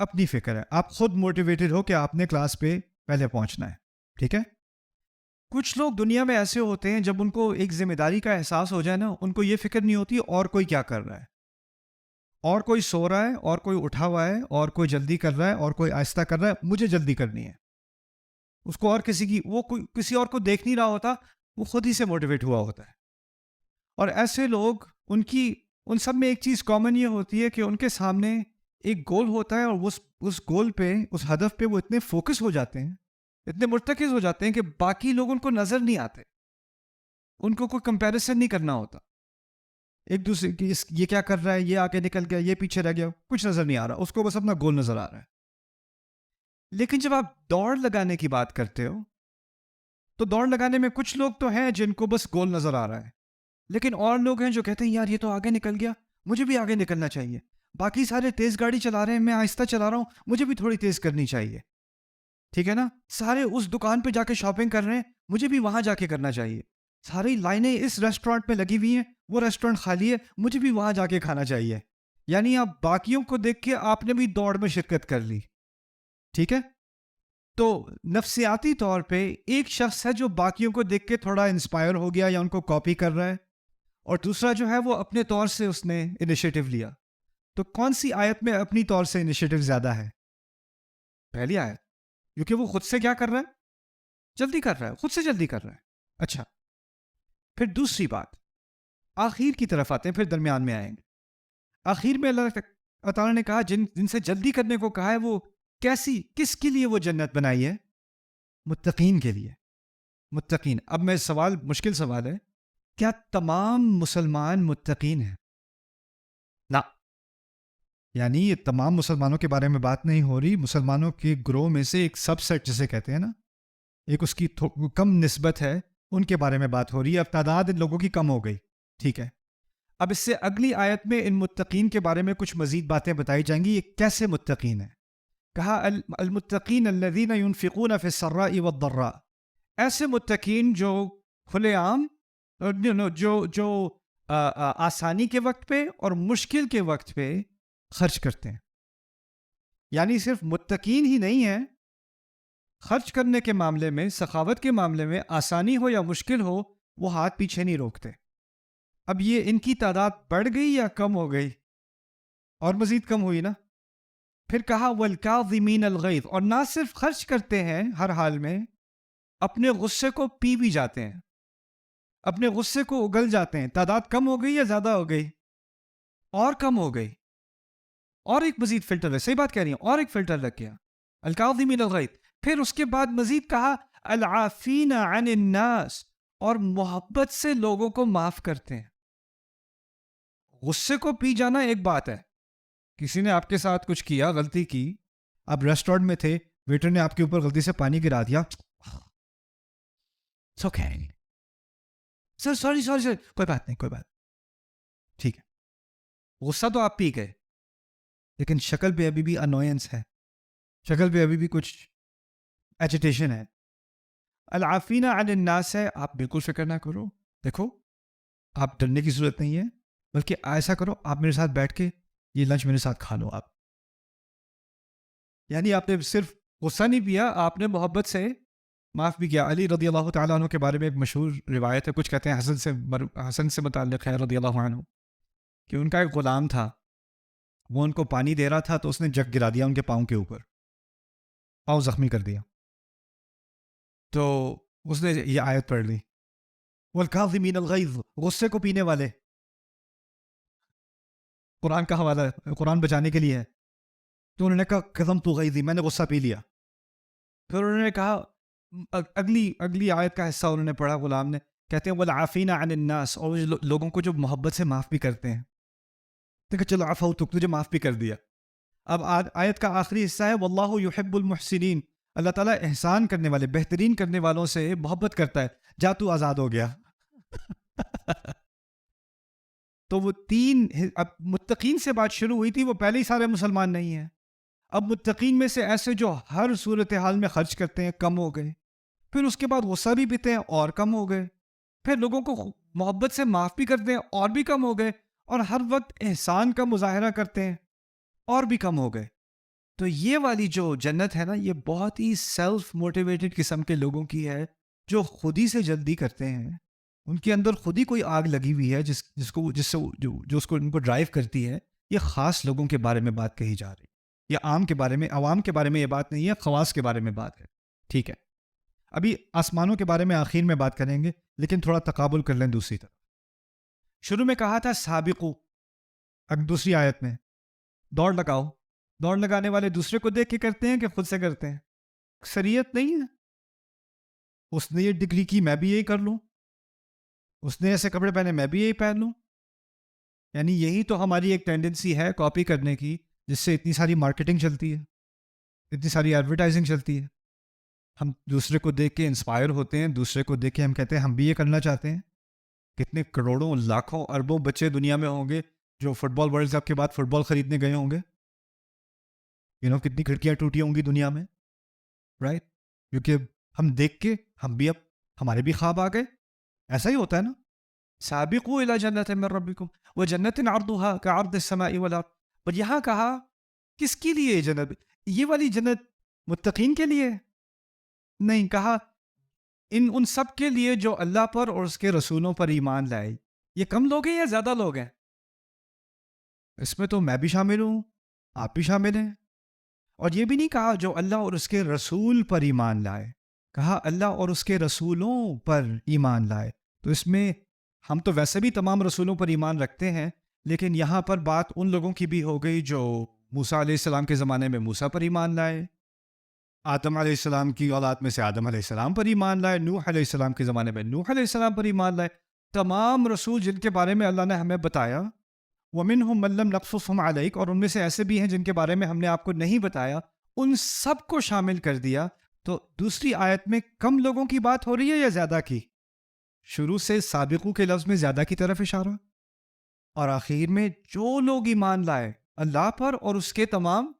اپنی فکر ہے، آپ خود موٹیویٹڈ ہو کہ آپ نے کلاس پہ پہلے پہنچنا ہے، ٹھیک ہے؟ کچھ لوگ دنیا میں ایسے ہوتے ہیں جب ان کو ایک ذمہ داری کا احساس ہو جائے نا، ان کو یہ فکر نہیں ہوتی اور کوئی کیا کر رہا ہے، اور کوئی سو رہا ہے، اور کوئی اٹھا ہوا ہے، اور کوئی جلدی کر رہا ہے، اور کوئی آہستہ کر رہا ہے، مجھے جلدی کرنی ہے، اس کو اور کسی کی، وہ کوئی کسی اور کو دیکھ نہیں رہا ہوتا، وہ خود ہی سے موٹیویٹ ہوا ہوتا ہے۔ اور ایسے لوگ، ان سب میں ایک چیز کامن یہ ہوتی ہے کہ ان کے سامنے ایک گول ہوتا ہے، اور اس گول پہ، اس ہدف پہ وہ اتنے فوکس ہو جاتے ہیں، اتنے مرتکز ہو جاتے ہیں کہ باقی لوگ ان کو نظر نہیں آتے، ان کو کوئی کمپیریسن نہیں کرنا ہوتا ایک دوسرے کی، یہ کیا کر رہا ہے، یہ آگے نکل گیا، یہ پیچھے رہ گیا، کچھ نظر نہیں آ رہا، اس کو بس اپنا گول نظر آ رہا ہے۔ لیکن جب آپ دوڑ لگانے کی بات کرتے ہو تو دوڑ لگانے میں کچھ لوگ تو ہیں جن کو بس گول نظر آ رہا ہے، لیکن اور لوگ ہیں جو کہتے ہیں یار یہ تو آگے نکل گیا، مجھے بھی آگے نکلنا چاہیے، باقی سارے تیز گاڑی چلا رہے ہیں، میں آہستہ چلا رہا ہوں، مجھے بھی تھوڑی تیز کرنی چاہیے، ٹھیک ہے نا؟ سارے اس دکان پہ جا کے شاپنگ کر رہے ہیں، مجھے بھی وہاں جا کے کرنا چاہیے، ساری لائنیں اس ریسٹورینٹ میں لگی ہوئی ہیں، وہ ریسٹورینٹ خالی ہے، مجھے بھی وہاں جا کے کھانا چاہیے۔ یعنی آپ باقیوں کو دیکھ کے آپ نے بھی دوڑ میں شرکت کر لی، ٹھیک ہے؟ تو نفسیاتی طور پہ ایک شخص ہے جو باقیوں کو دیکھ کے تھوڑا انسپائر ہو گیا یا ان کو کاپی کر رہا ہے، اور دوسرا جو ہے وہ اپنے طور سے اس نے انیشیٹو لیا۔ تو کون سی آیت میں اپنی طور سے انیشیٹو زیادہ ہے؟ پہلی آیت، کیونکہ وہ خود سے کیا کر رہا ہے؟ جلدی کر رہا ہے، خود سے جلدی کر رہا ہے۔ اچھا، پھر دوسری بات، آخر کی طرف آتے ہیں، پھر درمیان میں آئیں گے۔ آخر میں اللہ تعالیٰ نے کہا جن سے جلدی کرنے کو کہا ہے، وہ کیسی، کس کے لیے وہ جنت بنائی ہے؟ متقین کے لیے، متقین۔ اب میں سوال، مشکل سوال ہے، کیا تمام مسلمان متقین ہیں؟ نہ، یعنی یہ تمام مسلمانوں کے بارے میں بات نہیں ہو رہی، مسلمانوں کے گروہ میں سے ایک سب سیٹ جسے کہتے ہیں نا، ایک اس کی کم نسبت ہے، ان کے بارے میں بات ہو رہی ہے۔ اب تعداد ان لوگوں کی کم ہو گئی، ٹھیک ہے؟ اب اس سے اگلی آیت میں ان متقین کے بارے میں کچھ مزید باتیں بتائی جائیں گی، یہ کیسے متقین ہیں۔ کہا المتقین الذین ينفقون فی السراء والضراء، ایسے متقین جو کھلے عام، جو آسانی کے وقت پہ اور مشکل کے وقت پہ خرچ کرتے ہیں۔ یعنی صرف متقین ہی نہیں ہیں، خرچ کرنے کے معاملے میں، سخاوت کے معاملے میں، آسانی ہو یا مشکل ہو، وہ ہاتھ پیچھے نہیں روکتے۔ اب یہ ان کی تعداد بڑھ گئی یا کم ہو گئی؟ اور مزید کم ہوئی نا۔ پھر کہا والکاظمین الغیظ، اور نہ صرف خرچ کرتے ہیں ہر حال میں، اپنے غصے کو پی بھی جاتے ہیں، اپنے غصے کو اگل جاتے ہیں۔ تعداد کم ہو گئی یا زیادہ ہو گئی؟ اور کم ہو گئی۔ اور ایک مزید فلٹر ہے، صحیح بات کہہ رہی ہیں، اور ایک فلٹر لگ گیا، الکاظمین الغیظ۔ پھر اس کے بعد مزید کہا العافین عن الناس، اور محبت سے لوگوں کو معاف کرتے ہیں۔ غصے کو پی جانا ایک بات ہے، کسی نے آپ کے ساتھ کچھ کیا، غلطی کی، آپ ریسٹورینٹ میں تھے، ویٹر نے آپ کے اوپر غلطی سے پانی گرا دیا، سر سوری کوئی بات نہیں، کوئی بات، ٹھیک ہے، غصہ تو آپ پی گئے، لیکن شکل پہ ابھی بھی انوائنس ہے، شکل پہ ابھی بھی کچھ ایجیٹیشن ہے۔ العافین عن الناس ہے، آپ بالکل فکر نہ کرو، دیکھو آپ ڈرنے کی ضرورت نہیں ہے، بلکہ ایسا کرو، آپ میرے ساتھ بیٹھ کے یہ لنچ میرے ساتھ کھا لو آپ۔ یعنی آپ نے صرف غصہ نہیں پیا، آپ نے محبت سے معاف بھی کیا۔ علی رضی اللہ تعالیٰ عنہ کے بارے میں ایک مشہور روایت ہے، کچھ کہتے ہیں حسن سے متعلق ہے رضی اللہ عنہ، کہ ان کا ایک غلام تھا، وہ ان کو پانی دے رہا تھا تو اس نے جگ گرا دیا ان کے پاؤں کے اوپر، پاؤں زخمی کر دیا، تو اس نے یہ آیت پڑھ لی والکاظمین الغیظ، غصے کو پینے والے۔ قرآن کا حوالہ ہے، قرآن بچانے کے لیے ہے۔ تو انہوں نے کہا کظمت غیظی، میں نے غصہ پی لیا۔ پھر انہوں نے کہا، اگلی آیت کا حصہ انہوں نے پڑھا غلام نے، کہتے ہیں والعافین عن الناس، اور لوگوں کو جو محبت سے معاف بھی کرتے ہیں۔ تو کہ چلو عفوتک، تجھے معاف بھی کر دیا۔ اب آیت کا آخری حصہ ہے واللہ یحب المحسنین، اللہ تعالیٰ احسان کرنے والے، بہترین کرنے والوں سے محبت کرتا ہے، جا تو آزاد ہو گیا۔ تو وہ تین، اب متقین سے بات شروع ہوئی تھی، وہ پہلے ہی سارے مسلمان نہیں ہیں۔ اب متقین میں سے ایسے جو ہر صورتحال میں خرچ کرتے ہیں، کم ہو گئے۔ پھر اس کے بعد غصہ بھی پیتے ہیں، اور کم ہو گئے۔ پھر لوگوں کو محبت سے معاف بھی کرتے ہیں، اور بھی کم ہو گئے۔ اور ہر وقت احسان کا مظاہرہ کرتے ہیں، اور بھی کم ہو گئے۔ تو یہ والی جو جنت ہے نا، یہ بہت ہی سیلف موٹیویٹڈ قسم کے لوگوں کی ہے، جو خود ہی سے جلدی کرتے ہیں. ان کے اندر خود ہی کوئی آگ لگی ہوئی ہے جس سے جو اس کو ان کو ڈرائیو کرتی ہے. یہ خاص لوگوں کے بارے میں بات کہی جا رہی ہے. یہ عام کے بارے میں، عوام کے بارے میں یہ بات نہیں ہے، خواص کے بارے میں بات ہے. ٹھیک ہے، ابھی آسمانوں کے بارے میں آخر میں بات کریں گے، لیکن تھوڑا تقابل کر لیں. دوسری طرف شروع میں کہا تھا سابقو، دوسری آیت میں دوڑ لگاؤ. دوڑ لگانے والے دوسرے کو دیکھ کے کرتے ہیں کہ خود سے کرتے ہیں؟ اکثریت نہیں ہے. اس نے یہ ڈگری کی، میں بھی یہی کر لوں. اس نے ایسے کپڑے پہنے، میں بھی یہی پہن لوں. یعنی یہی تو ہماری ایک ٹینڈنسی ہے کاپی کرنے کی، جس سے اتنی ساری مارکیٹنگ چلتی ہے، اتنی ساری ایڈورٹائزنگ چلتی ہے. ہم دوسرے کو دیکھ کے انسپائر ہوتے ہیں، دوسرے کو دیکھ کے ہم کہتے ہیں ہم بھی یہ کرنا چاہتے ہیں. کتنے کروڑوں، لاکھوں، اربوں بچے دنیا میں ہوں گے جو فٹ بال ورلڈ کپ کے بعد فٹ بال خریدنے گئے ہوں گے. کتنی کھڑکیاں ٹوٹی ہوں گی دنیا میں، رائٹ؟ کیونکہ ہم دیکھ کے ہم بھی، اب ہمارے بھی خواب آ گئے. ایسا ہی ہوتا ہے نا. سابقوا الی جنت من ربکم وجنت عرضها كعرض السماء والارض. پر یہاں کہا کس کے لیے یہ جنت؟ یہ والی جنت متقین کے لیے نہیں. کہا ان سب کے لیے جو اللہ پر اور اس کے رسولوں پر ایمان لائے. یہ کم لوگ ہیں یا زیادہ لوگ ہیں؟ اس میں تو میں بھی شامل ہوں، آپ بھی شامل ہیں. اور یہ بھی نہیں کہا جو اللہ اور اس کے رسول پر ایمان لائے، کہا اللہ اور اس کے رسولوں پر ایمان لائے. تو اس میں ہم تو ویسے بھی تمام رسولوں پر ایمان رکھتے ہیں، لیکن یہاں پر بات ان لوگوں کی بھی ہو گئی جو موسیٰ علیہ السلام کے زمانے میں موسیٰ پر ایمان لائے، آدم علیہ السلام کی اولاد میں سے آدم علیہ السلام پر ایمان لائے، نوح علیہ السلام کے زمانے میں نوح علیہ السلام پر ایمان لائے. تمام رسول جن کے بارے میں اللہ نے ہمیں بتایا، وَمِنْهُمْ مَن لَّمْ نَقْصُصْهُمْ عَلَيْكَ، اور ان میں سے ایسے بھی ہیں جن کے بارے میں ہم نے آپ کو نہیں بتایا، ان سب کو شامل کر دیا. تو دوسری آیت میں کم لوگوں کی بات ہو رہی ہے یا زیادہ کی؟ شروع سے سابقوں کے لفظ میں زیادہ کی طرف اشارہ، اور آخر میں جو لوگ ایمان لائے اللہ پر اور اس کے تمام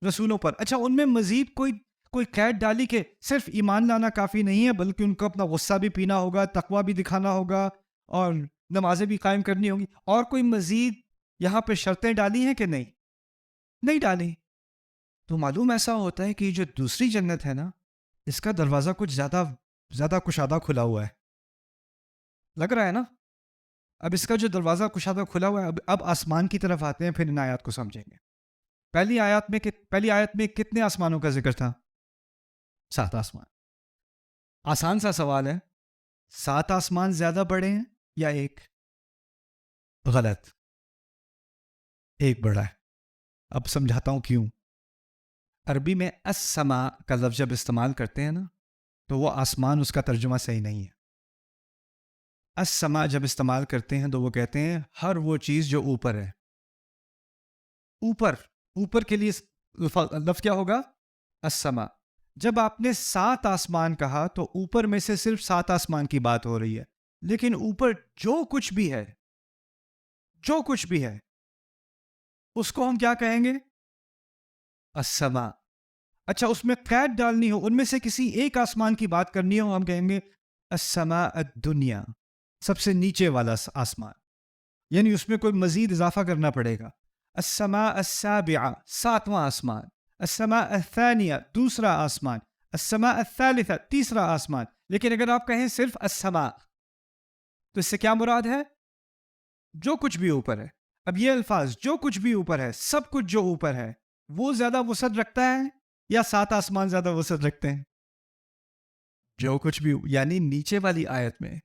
رسولوں پر. اچھا، ان میں مزید کوئی قید ڈالی کہ صرف ایمان لانا کافی نہیں ہے، بلکہ ان کو اپنا غصہ بھی پینا ہوگا، تقویٰ بھی دکھانا ہوگا، اور نمازیں بھی قائم کرنی ہوں گی. اور کوئی مزید یہاں پہ شرطیں ڈالی ہیں کہ نہیں ڈالی؟ تو معلوم ایسا ہوتا ہے کہ جو دوسری جنت ہے نا، اس کا دروازہ کچھ زیادہ کشادہ کھلا ہوا ہے. لگ رہا ہے نا؟ اب اس کا جو دروازہ کشادہ کھلا ہوا ہے، اب آسمان کی طرف آتے ہیں، پھر ان آیات کو سمجھیں گے. پہلی آیت میں کتنے آسمانوں کا ذکر تھا؟ 7 آسمان. آسان سا سوال ہے، 7 آسمان زیادہ بڑے ہیں یا ایک؟ غلط، ایک بڑا ہے. اب سمجھاتا ہوں کیوں. عربی میں السماء کا لفظ جب استعمال کرتے ہیں نا، تو وہ آسمان، اس کا ترجمہ صحیح نہیں ہے. السماء جب استعمال کرتے ہیں تو وہ کہتے ہیں ہر وہ چیز جو اوپر ہے. اوپر کے لیے لفظ کیا ہوگا؟ السماء. جب آپ نے 7 آسمان کہا تو اوپر میں سے صرف 7 آسمان کی بات ہو رہی ہے، لیکن اوپر جو کچھ بھی ہے اس کو ہم کیا کہیں گے؟ السماء. اچھا، اس میں قید ڈالنی ہو، ان میں سے کسی ایک آسمان کی بات کرنی ہو، ہم کہیں گے السماء الدنیا، سب سے نیچے والا آسمان. یعنی اس میں کوئی مزید اضافہ کرنا پڑے گا. السماء السابعہ، 7واں آسمان. السماء الثانیہ، دوسرا آسمان. السماء الثالثہ، تیسرا آسمان. لیکن اگر آپ کہیں صرف السماء، تو اس سے کیا مراد ہے؟ جو کچھ بھی اوپر ہے. اب یہ الفاظ جو کچھ بھی اوپر ہے، سب کچھ جو اوپر ہے، وہ زیادہ وسعت رکھتا ہے یا 7 آسمان زیادہ وسعت رکھتے ہیں؟ جو کچھ بھی. یعنی نیچے والی آیت میں،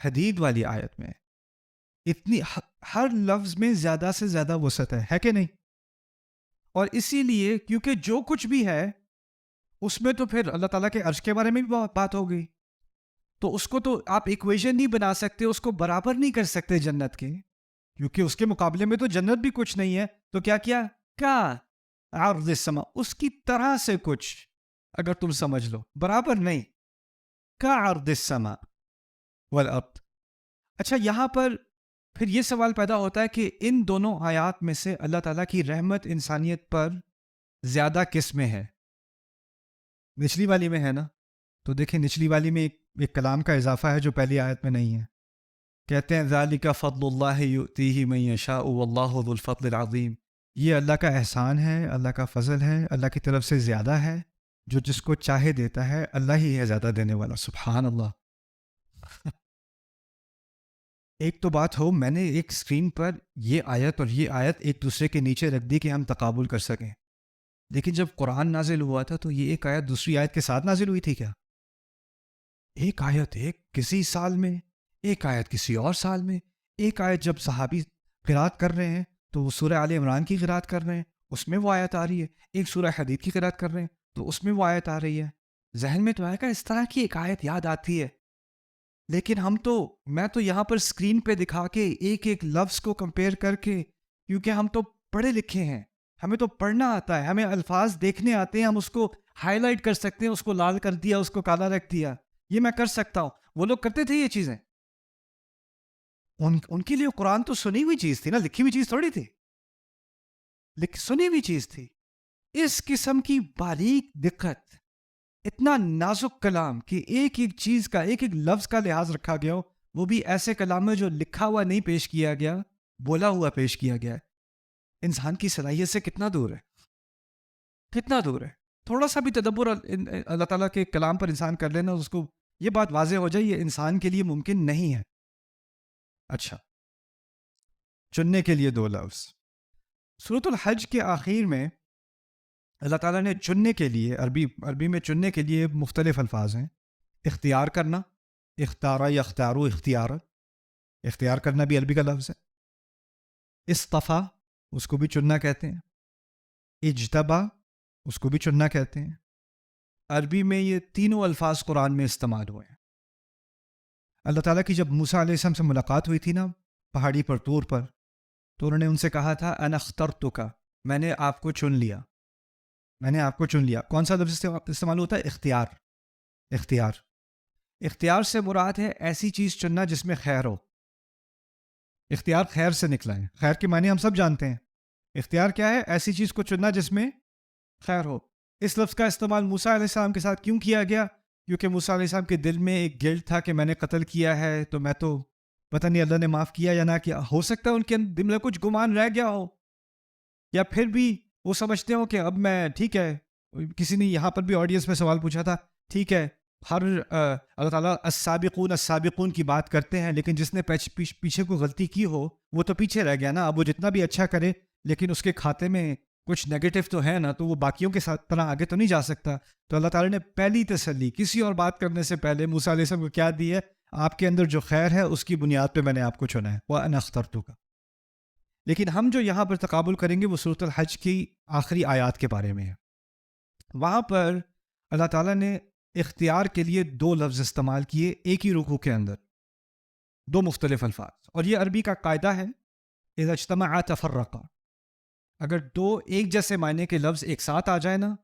حدید والی آیت میں، اتنی ہر لفظ میں زیادہ سے زیادہ وسعت ہے کہ نہیں؟ اور اسی لیے کیونکہ جو کچھ بھی ہے اس میں تو پھر اللہ تعالیٰ کے عرش کے بارے میں بھی بات ہو گئی، تو اس کو تو آپ ایکویشن نہیں بنا سکتے، اس کو برابر نہیں کر سکتے جنت کے، کیونکہ اس کے مقابلے میں تو جنت بھی کچھ نہیں ہے. تو کیا کا عرض السماء، اس کی طرح سے کچھ اگر تم سمجھ لو، برابر نہیں. کا عرض السماء والارض. اچھا، یہاں پر پھر یہ سوال پیدا ہوتا ہے کہ ان دونوں آیات میں سے اللہ تعالیٰ کی رحمت انسانیت پر زیادہ کس میں ہے؟ نچلی والی میں ہے نا؟ تو دیکھیں نچلی والی میں ایک کلام کا اضافہ ہے جو پہلی آیت میں نہیں ہے. کہتے ہیں ذَلِكَ فَضْلُ اللَّهِ يُؤْتِيهِ مَن يَشَاءُ وَاللَّهُ ذُو الْفَضْلِ الْعَظِيمِ. یہ اللہ کا احسان ہے، اللہ کا فضل ہے، اللہ کی طرف سے زیادہ ہے، جو جس کو چاہے دیتا ہے، اللہ ہی ہے زیادہ دینے والا. سبحان اللہ. ایک تو بات ہو، میں نے ایک اسکرین پر یہ آیت اور یہ آیت ایک دوسرے کے نیچے رکھ دی کہ ہم تقابل کر سکیں، لیکن جب قرآن نازل ہوا تھا تو یہ ایک آیت دوسری آیت کے ساتھ نازل ہوئی تھی کیا؟ ایک آیت ایک کسی سال میں، ایک آیت کسی اور سال میں. ایک آیت جب صحابی قرات کر رہے ہیں تو وہ سورہ آل عمران کی قرات کر رہے ہیں، اس میں وہ آیت آ رہی ہے. ایک سورہ حدید کی قرات کر رہے ہیں تو اس میں وہ آیت آ رہی ہے. ذہن میں تو آئے گا اس طرح کی ایک آیت یاد آتی ہے، لیکن میں تو یہاں پر اسکرین پہ دکھا کے ایک ایک لفظ کو کمپیئر کر کے، کیونکہ ہم تو پڑھے لکھے ہیں، ہمیں تو پڑھنا آتا ہے، ہمیں الفاظ دیکھنے آتے ہیں، ہم اس کو ہائی لائٹ کر سکتے ہیں، اس کو لال کر دیا، اس کو کالا رکھ دیا، یہ میں کر سکتا ہوں. وہ لوگ کرتے تھے یہ چیزیں. ان کے لیے قرآن تو سنی ہوئی چیز تھی نا، لکھی ہوئی چیز تھوڑی تھی، سنی ہوئی چیز تھی. اس قسم کی باریک دقت، اتنا نازک کلام کہ ایک ایک چیز کا، ایک ایک لفظ کا لحاظ رکھا گیا ہو، وہ بھی ایسے کلام میں جو لکھا ہوا نہیں پیش کیا گیا، بولا ہوا پیش کیا گیا ہے. انسان کی صلاحیت سے کتنا دور ہے، کتنا دور ہے. تھوڑا سا بھی تدبر اللہ تعالیٰ کے کلام پر انسان کر لینا، اس کو یہ بات واضح ہو جائے، یہ انسان کے لیے ممکن نہیں ہے. اچھا، چننے کے لیے دو لفظ سورۃ الحج کے آخر میں اللہ تعالیٰ نے چننے کے لیے، عربی میں چننے کے لیے مختلف الفاظ ہیں. اختیار کرنا، اختارا یا اختارو اختیار، اختیار کرنا بھی عربی کا لفظ ہے. اصطفیٰ، اس کو بھی چننا کہتے ہیں. اجتبا، اس کو بھی چننا کہتے ہیں. عربی میں یہ تینوں الفاظ قرآن میں استعمال ہوئے ہیں. اللہ تعالیٰ کی جب موسیٰ علیہ السلام سے ملاقات ہوئی تھی نا پہاڑی پر، طور پر، تو انہوں نے ان سے کہا تھا انا اخترتک، میں نے آپ کو چن لیا، میں نے آپ کو چن لیا. کون سا لفظ استعمال ہوتا ہے؟ اختیار. اختیار، اختیار سے مراد ہے ایسی چیز چننا جس میں خیر ہو. اختیار خیر سے نکلا ہے، خیر کے معنی ہم سب جانتے ہیں. اختیار کیا ہے؟ ایسی چیز کو چننا جس میں خیر ہو. اس لفظ کا استعمال موسیٰ علیہ السلام کے ساتھ کیوں کیا گیا؟ کیونکہ موسیٰ علیہ السلام کے دل میں ایک گلٹ تھا کہ میں نے قتل کیا ہے، تو میں تو پتہ نہیں اللہ نے معاف کیا یا نہ کیا. ہو سکتا ہے ان کے دل میں کچھ گمان رہ گیا ہو، یا پھر بھی وہ سمجھتے ہو کہ اب میں ٹھیک ہے. کسی نے یہاں پر بھی آڈینس میں سوال پوچھا تھا، ٹھیک ہے ہر اللہ تعالیٰ السابقون السابقون کی بات کرتے ہیں، لیکن جس نے پیچھے کوئی غلطی کی ہو وہ تو پیچھے رہ گیا نا. اب وہ جتنا بھی اچھا کرے لیکن اس کے کھاتے میں کچھ نیگیٹو تو ہے نا، تو وہ باقیوں کے ساتھ طرح آگے تو نہیں جا سکتا. تو اللہ تعالیٰ نے پہلی تسلی کسی اور بات کرنے سے پہلے موسیٰ علیہ السلام کو کیا دی ہے؟ آپ کے اندر جو خیر ہے اس کی بنیاد پہ میں نے آپ کو چنا ہے، وَأَنَا اخْتَرْتُكَ. لیکن ہم جو یہاں پر تقابل کریں گے وہ سورۃ الحج کی آخری آیات کے بارے میں ہے. وہاں پر اللہ تعالیٰ نے اختیار کے لیے دو لفظ استعمال کیے ایک ہی رکوع کے اندر، دو مختلف الفاظ. اور یہ عربی کا قاعدہ ہے، اذا اجتمعا تفرقا. اگر دو ایک جیسے معنی کے لفظ ایک ساتھ آ جائے نا،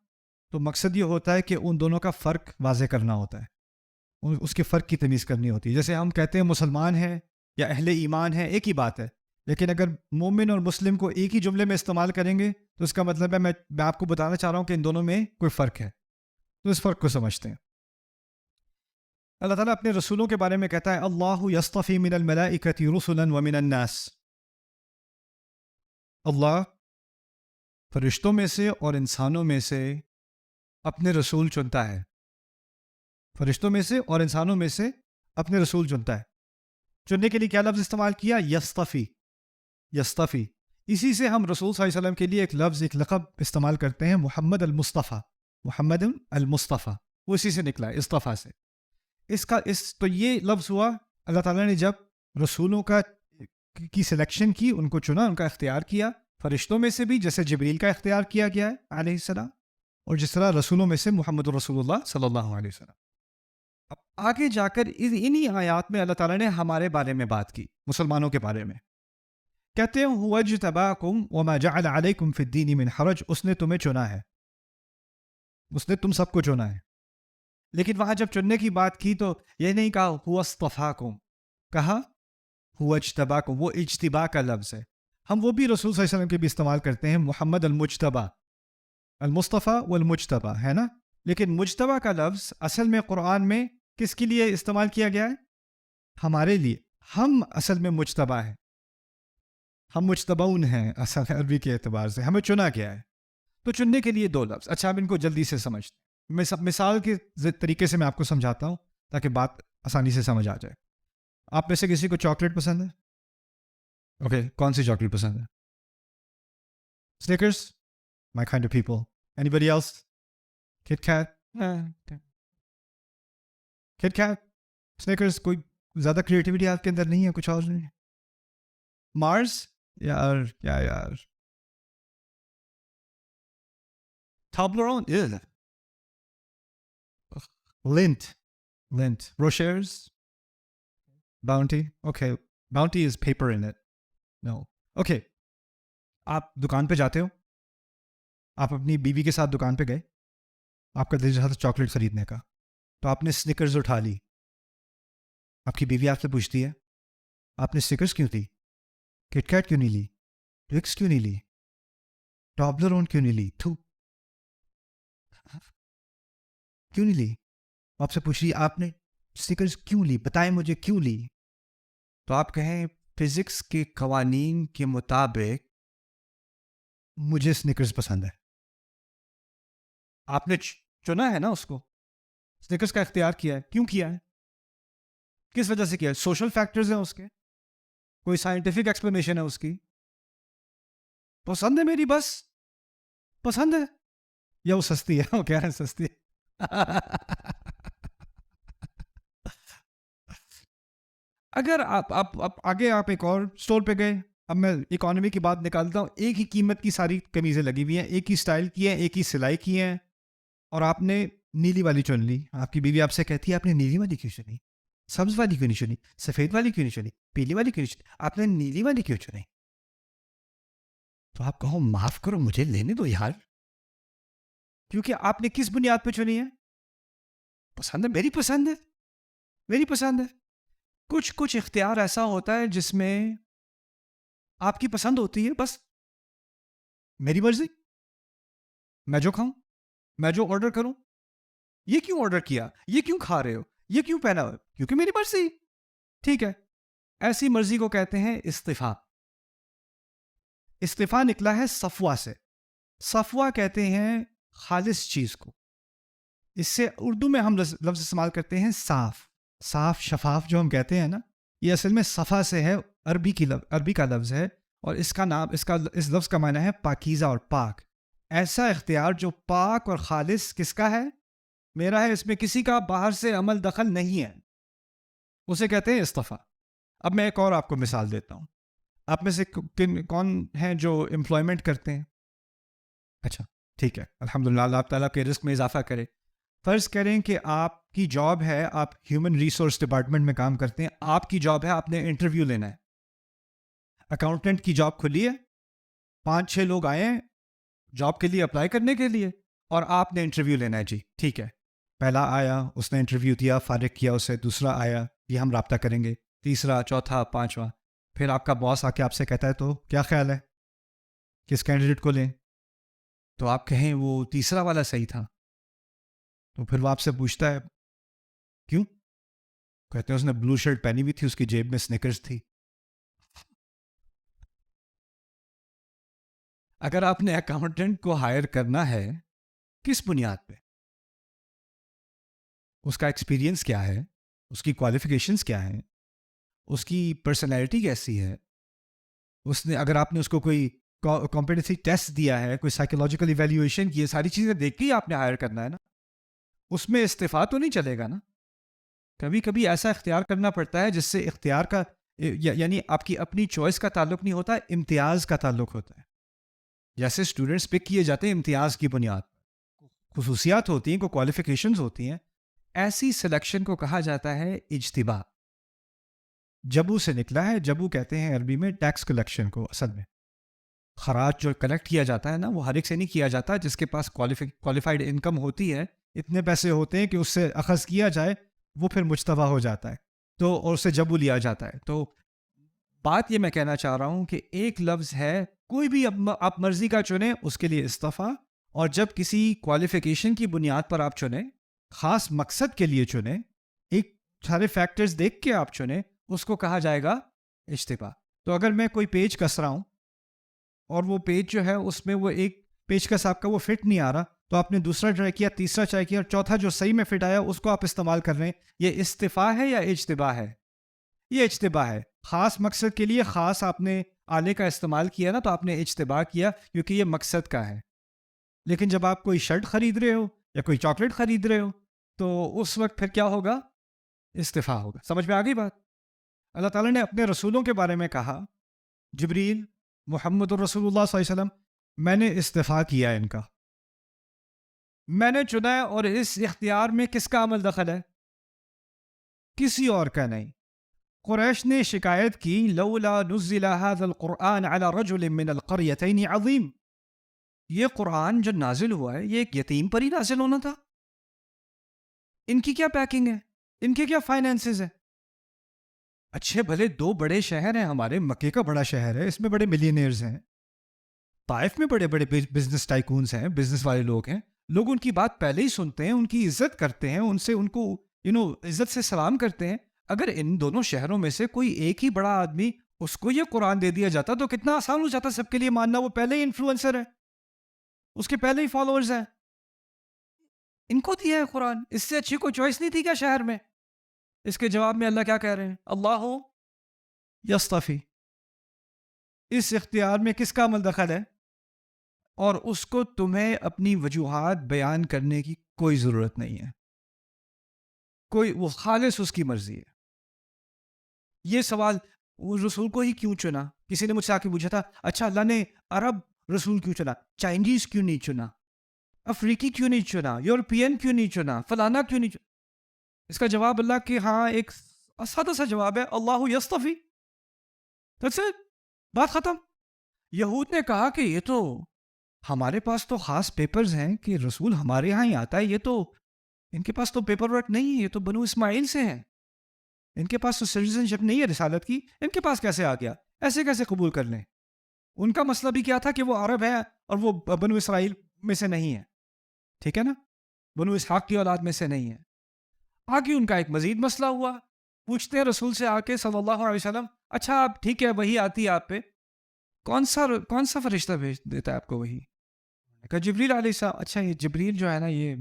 تو مقصد یہ ہوتا ہے کہ ان دونوں کا فرق واضح کرنا ہوتا ہے، اس کے فرق کی تمیز کرنی ہوتی ہے. جیسے ہم کہتے ہیں مسلمان ہیں یا اہل ایمان ہیں، ایک ہی بات ہے، لیکن اگر مومن اور مسلم کو ایک ہی جملے میں استعمال کریں گے تو اس کا مطلب ہے میں آپ کو بتانا چاہ رہا ہوں کہ ان دونوں میں کوئی فرق ہے. تو اس فرق کو سمجھتے ہیں. اللہ تعالیٰ اپنے رسولوں کے بارے میں کہتا ہے اللہ یصطفی من الملائکۃ رسلا ومن الناس. اللہ فرشتوں میں سے اور انسانوں میں سے اپنے رسول چنتا ہے. فرشتوں میں سے اور انسانوں میں سے اپنے رسول چنتا ہے. چننے کے لیے کیا لفظ استعمال کیا؟ یصطفی. یصطفی، اسی سے ہم رسول صلی اللہ علیہ وسلم کے لیے ایک لفظ، ایک لقب استعمال کرتے ہیں، محمد المصطفیٰ. محمد المصطفیٰ وہ اسی سے نکلا ہے، اصطفیٰ سے. تو یہ لفظ ہوا اللہ تعالیٰ نے جب رسولوں کی سلیکشن کی، ان کو چنا، ان کا اختیار کیا. فرشتوں میں سے بھی جیسے جبریل کا اختیار کیا گیا ہے علیہ السلام، اور جس طرح رسولوں میں سے محمد رسول اللہ صلی اللہ علیہ وسلم. اب آگے جا کر انہی آیات میں اللہ تعالیٰ نے ہمارے بارے میں بات کی، مسلمانوں کے بارے میں. کہتے ہیں هو اجتباکم وما جعل علیکم فی الدین من حرج. اس نے تمہیں چنا ہے، اس نے تم سب کو چنا ہے. لیکن وہاں جب چننے کی بات کی تو یہ نہیں کہا هو اصطفاکم، کہا هو اجتباکم. وہ اجتبا کا لفظ ہے، ہم وہ بھی رسول صلی اللہ علیہ وسلم کے بھی استعمال کرتے ہیں، محمد المجتبی، المصطفیٰ والمجتبی ہے نا. لیکن مجتبی کا لفظ اصل میں قرآن میں کس کے لیے استعمال کیا گیا ہے؟ ہمارے لیے. ہم اصل میں مجتبی ہیں. ہم مجتبون ہیں اصل عربی کے اعتبار سے، ہمیں چنا گیا ہے. تو چننے کے لیے دو لفظ. اچھا اب ان کو جلدی سے سمجھتے ہیں. میں مثال کے طریقے سے میں آپ کو سمجھاتا ہوں تاکہ بات آسانی سے سمجھ آ جائے. آپ میں سے کسی کو چاکلیٹ پسند ہے؟ اوکے، کون سی چاکلیٹ پسند ہے؟ Snickers, my kind of people. Anybody else? KitKat? KitKat, Snickers. کوئی زیادہ کریٹیوٹی آپ کے اندر نہیں ہے؟ کچھ اور نہیں؟ مارس؟ یار کیا یار. Toblerone, Lindt, Rochers, Bounty. Okay, Bounty is paper in it. No. Okay, آپ دکان پہ جاتے ہو، آپ اپنی بیوی کے ساتھ دکان پہ گئے، آپ کا دل چاہتا چاکلیٹ خریدنے کا، تو آپ نے سنیکرز اٹھا لی. آپ کی بیوی آپ سے پوچھتی ہے آپ نے سنیکرز کیوں لی؟ کٹ کیٹ کیوں نہیں لی؟ ٹوکس کیوں نہیں لی؟ ٹابلرون کیوں نہیں لی؟ کیوں نہیں لی؟ آپ سے پوچھ رہی آپ نے سنیکرز کیوں لی، بتائیں مجھے کیوں لی. تو آپ کہیں فزکس کے قوانین کے مطابق مجھے سنیکرز پسند ہے. آپ نے چنا ہے نا اس کو، سنیکرز کا اختیار کیا ہے. کیوں کیا ہے؟ کس وجہ سے کیا ہے؟ سوشل فیکٹرز ہیں اس کے، کوئی سائنٹیفک ایکسپلینیشن ہے اس کی؟ پسند ہے میری، بس پسند ہے. یا وہ سستی ہے؟ وہ کہہ رہے ہیں سستی ہے. اگر آپ آگے آپ ایک اور اسٹور پہ گئے، اب میں اکانومی کی بات نکالتا ہوں، ایک ہی قیمت کی ساری قمیضیں لگی ہوئی ہیں، ایک ہی اسٹائل کی ہیں، ایک ہی سلائی کی ہیں، اور آپ نے نیلی والی چن لی. آپ کی بیوی آپ سے کہتی ہے آپ نے نیلی والی کیوں چنی؟ سبز والی کیوں نہیں چنی؟ سفید والی کیوں نہیں چنی؟ پیلی والی کیوں نہیں چنی؟ آپ نے نیلی والی کیوں چنی؟ تو آپ کہو معاف کرو مجھے لینے دو یار. کیونکہ آپ نے کس بنیاد پہ چنی ہے؟ پسند ہے، میری پسند ہے، میری پسند ہے. کچھ اختیار ایسا ہوتا ہے جس میں آپ کی پسند ہوتی ہے، بس میری مرضی، میں جو کھاؤں، میں جو آرڈر کروں. یہ کیوں آرڈر کیا؟ یہ کیوں کھا رہے ہو؟ یہ کیوں پہنا ہو؟ کیونکہ میری مرضی. ٹھیک ہے، ایسی مرضی کو کہتے ہیں استفاء. استفاء نکلا ہے صفوہ سے. صفوہ کہتے ہیں خالص چیز کو. اس سے اردو میں ہم لفظ استعمال کرتے ہیں صاف، صاف شفاف جو ہم کہتے ہیں نا، یہ اصل میں صفا سے ہے، عربی کا لفظ ہے، اور اس لفظ کا معنی ہے پاکیزہ اور پاک. ایسا اختیار جو پاک اور خالص کس کا ہے؟ میرا ہے، اس میں کسی کا باہر سے عمل دخل نہیں ہے، اسے کہتے ہیں استفاء. اب میں ایک اور آپ کو مثال دیتا ہوں. آپ میں سے کون ہیں جو امپلائمنٹ کرتے ہیں؟ اچھا ٹھیک ہے، الحمدللہ، اللہ تعالیٰ کے رزق میں اضافہ کرے. فرض کریں کہ آپ کی جاب ہے، آپ ہیومن ریسورس ڈپارٹمنٹ میں کام کرتے ہیں، آپ کی جاب ہے آپ نے انٹرویو لینا ہے. اکاؤنٹنٹ کی جاب کھلی ہے، 5-6 لوگ آئے ہیں جاب کے لیے اپلائی کرنے کے لیے، اور آپ نے انٹرویو لینا ہے. جی ٹھیک ہے، پہلا آیا اس نے انٹرویو دیا، فارغ کیا اسے. دوسرا آیا، یہ ہم رابطہ کریں گے. تیسرا، چوتھا، پانچواں. پھر آپ کا باس آ کے آپ سے کہتا ہے تو کیا خیال ہے کس کینڈیڈیٹ کو لیں؟ تو آپ کہیں وہ تیسرا والا صحیح تھا. تو پھر وہ آپ سے پوچھتا ہے کیوں؟ کہتے ہیں اس نے بلو شرٹ پہنی ہوئی تھی، اس کی جیب میں سنیکرز تھی. اگر آپ نے اکاؤنٹنٹ کو ہائر کرنا ہے، کس بنیاد پہ؟ اس کا ایکسپیرینس کیا ہے؟ اس کی کوالیفیکیشنز کیا ہیں؟ اس کی پرسنالٹی کیسی ہے؟ اگر آپ نے اس کو کوئی کمپیٹنسی ٹیسٹ دیا ہے، کوئی سائیکولوجیکل ایویلیویشن کی، یہ ساری چیزیں دیکھ کے ہی آپ نے ہائر کرنا ہے نا. اس میں استفاء تو نہیں چلے گا نا. کبھی کبھی ایسا اختیار کرنا پڑتا ہے جس سے اختیار کا یعنی آپ کی اپنی چوائس کا تعلق نہیں ہوتا، امتیاز کا تعلق ہوتا ہے. جیسے اسٹوڈنٹس پک کیے جاتے ہیں امتیاز کی بنیاد، خصوصیات ہوتی ہیں، کوئی کوالیفیکیشنز ہوتی ہیں، ایسی سلیکشن کو کہا جاتا ہے اجتباء. جبو سے نکلا ہے، جبو کہتے ہیں عربی میں ٹیکس کلیکشن کو. اصل میں خراج جو کلیکٹ کیا جاتا ہے نا، وہ ہر ایک سے نہیں کیا جاتا. جس کے پاس کوالیفائڈ انکم ہوتی ہے، اتنے پیسے ہوتے ہیں کہ اس سے اخذ کیا جائے، وہ پھر مجتبیٰ ہو جاتا ہے، تو اور اسے جبو لیا جاتا ہے. تو بات یہ میں کہنا چاہ رہا ہوں کہ ایک لفظ ہے، کوئی بھی آپ مرضی کا چنیں، اس کے لیے استفاء. اور جب کسی کوالیفیکیشن کی بنیاد پر آپ چنیں، خاص مقصد کے لیے چنیں، ایک سارے فیکٹرز دیکھ کے آپ چنیں، اس کو کہا جائے گا اجتباء. تو اگر میں کوئی پیج کس رہا ہوں اور وہ پیج جو ہے اس میں وہ ایک پیج کس آپ کا وہ فٹ نہیں آ رہا، تو آپ نے دوسرا ٹرائی کیا، تیسرا ٹرائی کیا، اور چوتھا جو صحیح میں فٹ آیا اس کو آپ استعمال کر رہے ہیں، یہ استفاء ہے یا اجتباع ہے؟ یہ اجتباع ہے. خاص مقصد کے لیے خاص آپ نے آلے کا استعمال کیا نا، تو آپ نے اجتباع کیا کیونکہ یہ مقصد کا ہے. لیکن جب آپ کوئی شرٹ خرید رہے ہو یا کوئی چاکلیٹ خرید رہے ہو تو اس وقت پھر کیا ہوگا؟ استفاء ہوگا. سمجھ میں آ گئی بات؟ اللہ تعالیٰ نے اپنے رسولوں کے بارے میں کہا، جبریل، محمد الرسول اللہ صلی اللہ علیہ وسلم، میں نے استفاء کیا ان کا، میں نے چنا ہے، اور اس اختیار میں کس کا عمل دخل ہے؟ کسی اور کا نہیں. قریش نے شکایت کی، لولا نزل هذا القرآن على رجل من القريتين عظیم، یہ قرآن جو نازل ہوا ہے یہ ایک یتیم پر ہی نازل ہونا تھا. ان کی کیا پیکنگ ہے؟ ان کے کیا فائنینسز ہیں؟ اچھے بھلے دو بڑے شہر ہیں ہمارے، مکے کا بڑا شہر ہے، اس میں بڑے ملینئرز ہیں، طائف میں بڑے بڑے بزنس ٹائکونز ہیں، بزنس والے لوگ ہیں، لوگ ان کی بات پہلے ہی سنتے ہیں، ان کی عزت کرتے ہیں، ان سے ان کو عزت سے سلام کرتے ہیں. اگر ان دونوں شہروں میں سے کوئی ایک ہی بڑا آدمی، اس کو یہ قرآن دے دیا جاتا تو کتنا آسان ہو جاتا سب کے لیے ماننا. وہ پہلے ہی انفلوئنسر ہے، اس کے پہلے ہی فالوورز ہیں، ان کو دیا ہے قرآن، اس سے اچھی کوئی چوائس نہیں تھی کیا شہر میں؟ اس کے جواب میں اللہ کیا کہہ رہے ہیں؟ اللہ یصطفی. اس اختیار میں کس کا عمل دخل ہے؟ اور اس کو تمہیں اپنی وجوہات بیان کرنے کی کوئی ضرورت نہیں ہے، کوئی، وہ خالص اس کی مرضی ہے. یہ سوال، وہ رسول کو ہی کیوں چنا؟ کسی نے مجھ سے آ کے پوچھا تھا، اچھا اللہ نے عرب رسول کیوں چنا، چائنیز کیوں نہیں چنا، افریقی کیوں نہیں چنا، یورپین کیوں نہیں چنا، فلانا کیوں نہیں چنا؟ اس کا جواب اللہ کے ہاں ایک سادہ سا جواب ہے، اللہ یصطفی. That's it. بات ختم. یہود نے کہا کہ یہ تو ہمارے پاس تو خاص پیپرز ہیں کہ رسول ہمارے ہاں ہی آتا ہے، یہ تو ان کے پاس تو پیپر ورک نہیں ہے، یہ تو بنو اسماعیل سے ہیں، ان کے پاس تو سٹیزن شپ نہیں ہے رسالت کی، ان کے پاس کیسے آ گیا، ایسے کیسے قبول کر لیں؟ ان کا مسئلہ بھی کیا تھا کہ وہ عرب ہے اور وہ بنو اسرائیل میں سے نہیں ہے، ٹھیک ہے نا، بنو اسحاق کی اولاد میں سے نہیں ہے. آگے ان کا ایک مزید مسئلہ ہوا، پوچھتے ہیں رسول سے آ کے صلی اللہ علیہ وسلم، اچھا آپ ٹھیک ہے وہی آتی ہے آپ پہ، کون سا فرشتہ بھیج دیتا ہے آپ کو وہی؟ کہا جبریل علیہ السلام. اچھا یہ جبریل جو ہے نا، یہ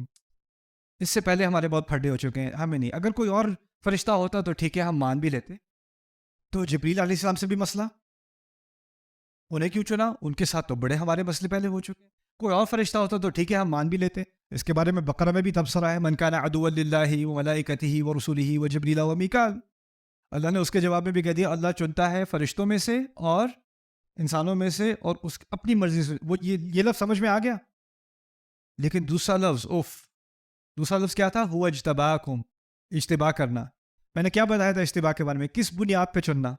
اس سے پہلے ہمارے بہت پھڈے ہو چکے ہیں، ہمیں نہیں، اگر کوئی اور فرشتہ ہوتا تو ٹھیک ہے ہم مان بھی لیتے. تو جبریل علیہ السلام سے بھی مسئلہ، انہیں کیوں چنا؟ ان کے ساتھ تو بڑے ہمارے مسئلے پہلے ہو چکے ہیں، کوئی اور فرشتہ ہوتا تو ٹھیک ہے ہم مان بھی لیتے. اس کے بارے میں بقرہ میں بھی تبصرہ ہے، من کان عدوا للہ وملائکتہ ورسلہ وجبریل ومیکال. اللہ نے اس کے جواب میں بھی کہہ دیا، اللہ چنتا ہے فرشتوں میں سے اور انسانوں میں سے، اور اس اپنی مرضی سے. وہ یہ لفظ سمجھ میں آ گیا؟ لیکن دوسرا لفظ دوسرا لفظ کیا تھا؟ هو اجتباکم، اجتباع کرنا. میں نے کیا بتایا تھا اجتباع کے بارے میں؟ کس بنیاد پہ چننا؟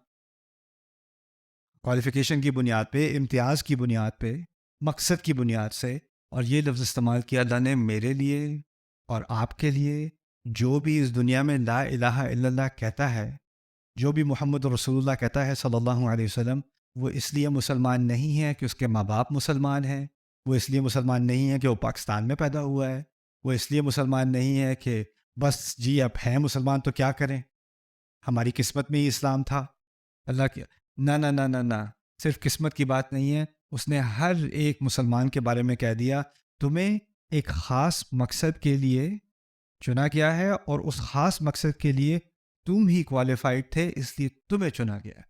کوالیفیکیشن کی بنیاد پہ، امتیاز کی بنیاد پہ، مقصد کی بنیاد سے. اور یہ لفظ استعمال کیا اللہ نے میرے لیے اور آپ کے لیے. جو بھی اس دنیا میں لا الہ الا اللہ کہتا ہے، جو بھی محمد رسول اللہ کہتا ہے صلی اللہ علیہ وسلم، وہ اس لیے مسلمان نہیں ہے کہ اس کے ماں باپ مسلمان ہیں، وہ اس لیے مسلمان نہیں ہے کہ وہ پاکستان میں پیدا ہوا ہے، وہ اس لیے مسلمان نہیں ہے کہ بس جی اب ہیں مسلمان تو کیا کریں، ہماری قسمت میں ہی اسلام تھا. اللہ کی نہ نہ نہ نہ نہ، صرف قسمت کی بات نہیں ہے، اس نے ہر ایک مسلمان کے بارے میں کہہ دیا تمہیں ایک خاص مقصد کے لیے چنا گیا ہے، اور اس خاص مقصد کے لیے تم ہی کوالیفائڈ تھے، اس لیے تمہیں چنا گیا ہے.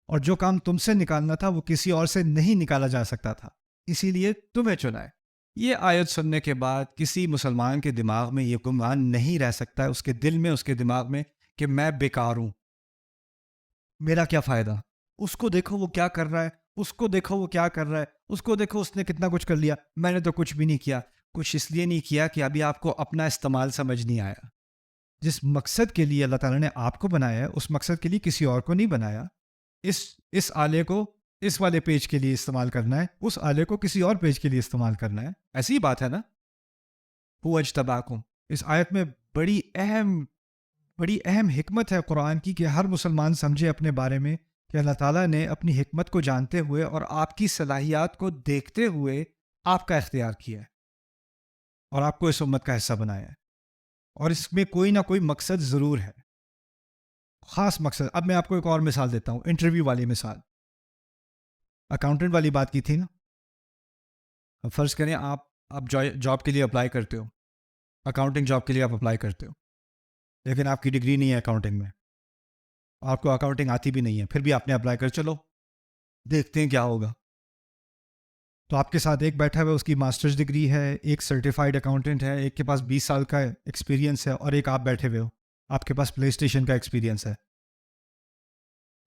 اور جو کام تم سے نکالنا تھا وہ کسی اور سے نہیں نکالا جا سکتا تھا، اسی لیے تمہیں چنا ہے. یہ آیت سننے کے بعد کسی مسلمان کے دماغ میں یہ گمان نہیں رہ سکتا ہے، اس کے دل میں، اس کے دماغ میں، کہ میں بیکار ہوں، میرا کیا فائدہ، اس کو دیکھو وہ کیا کر رہا ہے، اس کو دیکھو وہ کیا کر رہا ہے، اس کو دیکھو اس نے کتنا کچھ کر لیا، میں نے تو کچھ بھی نہیں کیا. کچھ اس لیے نہیں کیا کہ ابھی آپ کو اپنا استعمال سمجھ نہیں آیا. جس مقصد کے لیے اللہ تعالیٰ نے آپ کو بنایا ہے، اس مقصد کے لیے کسی اور کو نہیں بنایا. اس آلے کو اس والے پیج کے لیے استعمال کرنا ہے، اس آلے کو کسی اور پیج کے لیے استعمال کرنا ہے. ایسی ہی بات ہے نا. هو اجتباکم، اس آیت میں بڑی اہم حکمت ہے قرآن کی، کہ ہر مسلمان سمجھے اپنے بارے میں کہ اللہ تعالیٰ نے اپنی حکمت کو جانتے ہوئے اور آپ کی صلاحیات کو دیکھتے ہوئے آپ کا اختیار کیا ہے اور آپ کو اس امت کا حصہ بنایا ہے، اور اس میں کوئی نہ کوئی مقصد ضرور ہے. خاص مقصد. اب میں آپ کو ایک اور مثال دیتا ہوں, انٹرویو والی مثال. اکاؤنٹنٹ والی بات کی تھی نا. اب فرض کریں آپ جاب کے لیے اپلائی کرتے ہو, اکاؤنٹنگ جاب کے لیے آپ اپلائی کرتے ہو, لیکن آپ کی ڈگری نہیں ہے اکاؤنٹنگ میں, آپ کو اکاؤنٹنگ آتی بھی نہیں ہے, پھر بھی آپ نے اپلائی کر چلو دیکھتے ہیں کیا ہوگا. تو آپ کے ساتھ ایک بیٹھا ہوا ہے, اس کی ماسٹرز ڈگری ہے, ایک سرٹیفائڈ اکاؤنٹنٹ ہے, ایک کے پاس 20 سال کا ایکسپیرینس ہے, اور ایک آپ بیٹھے ہوئے ہو, آپ کے پاس پلے اسٹیشن کا ایکسپیرینس ہے.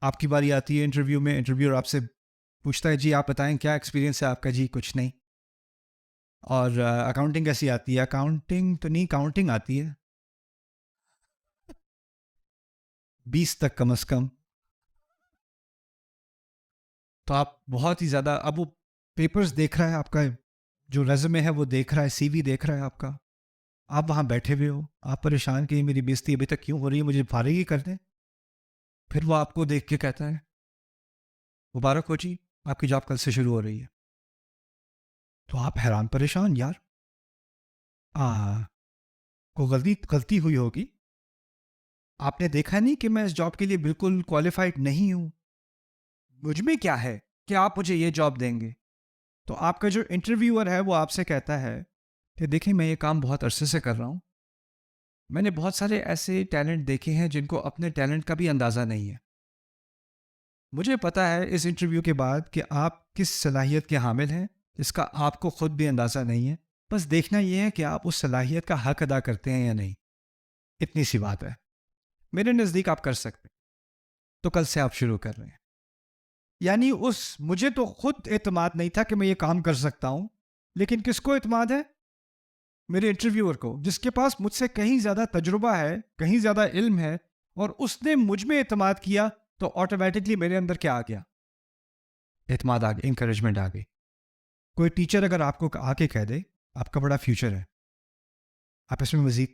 آپ کی باری آتی ہے انٹرویو میں, انٹرویور آپ سے پوچھتا ہے جی آپ بتائیں کیا ایکسپیرینس ہے آپ کا. جی کچھ نہیں. اور اکاؤنٹنگ کیسی آتی ہے؟ اکاؤنٹنگ تو نہیں, کاؤنٹنگ آتی ہے 20 تک کم از کم. تو آپ بہت ہی زیادہ, اب وہ پیپرز دیکھ رہا ہے, آپ کا جو ریزومے ہے وہ دیکھ رہا ہے, سی وی دیکھ رہا ہے آپ کا, آپ وہاں بیٹھے ہوئے ہو, آپ پریشان کہ میری بےزتی ابھی تک کیوں ہو رہی ہے, مجھے فارغ ہی کر دیں. پھر وہ آپ کو دیکھ کے کہتا ہے مبارک ہو جی, آپ کی جاب کل سے شروع ہو رہی ہے. تو آپ حیران پریشان, یار کو غلطی ہوئی ہوگی, آپ نے دیکھا نہیں کہ میں اس جاب کے لیے بالکل کوالیفائڈ نہیں ہوں, مجھ میں کیا ہے کہ آپ مجھے یہ جاب دیں گے. تو آپ کا جو انٹرویور ہے وہ آپ سے کہتا ہے کہ دیکھیں میں یہ کام بہت عرصے سے کر رہا ہوں, میں نے بہت سارے ایسے ٹیلنٹ دیکھے ہیں جن کو اپنے ٹیلنٹ کا بھی اندازہ نہیں ہے. مجھے پتا ہے اس انٹرویو کے بعد کہ آپ کس صلاحیت کے حامل ہیں جس کا آپ کو خود بھی اندازہ نہیں ہے, بس دیکھنا یہ ہے کہ آپ اس صلاحیت کا حق ادا کرتے ہیں یا نہیں. اتنی سی بات ہے, میرے نزدیک آپ کر سکتے, تو کل سے آپ شروع کر رہے ہیں. یعنی مجھے تو خود اعتماد نہیں تھا کہ میں یہ کام کر سکتا ہوں, لیکن کس کو اعتماد ہے؟ میرے انٹرویور کو, جس کے پاس مجھ سے کہیں زیادہ تجربہ ہے, کہیں زیادہ علم ہے, اور اس نے مجھ میں اعتماد کیا, تو آٹومیٹکلی میرے اندر کیا آ گیا؟ اعتماد آ گیا, انکریجمنٹ آ گئی. کوئی ٹیچر اگر آپ کو آ کے کہہ دے آپ کا بڑا فیوچر ہے, آپ اس میں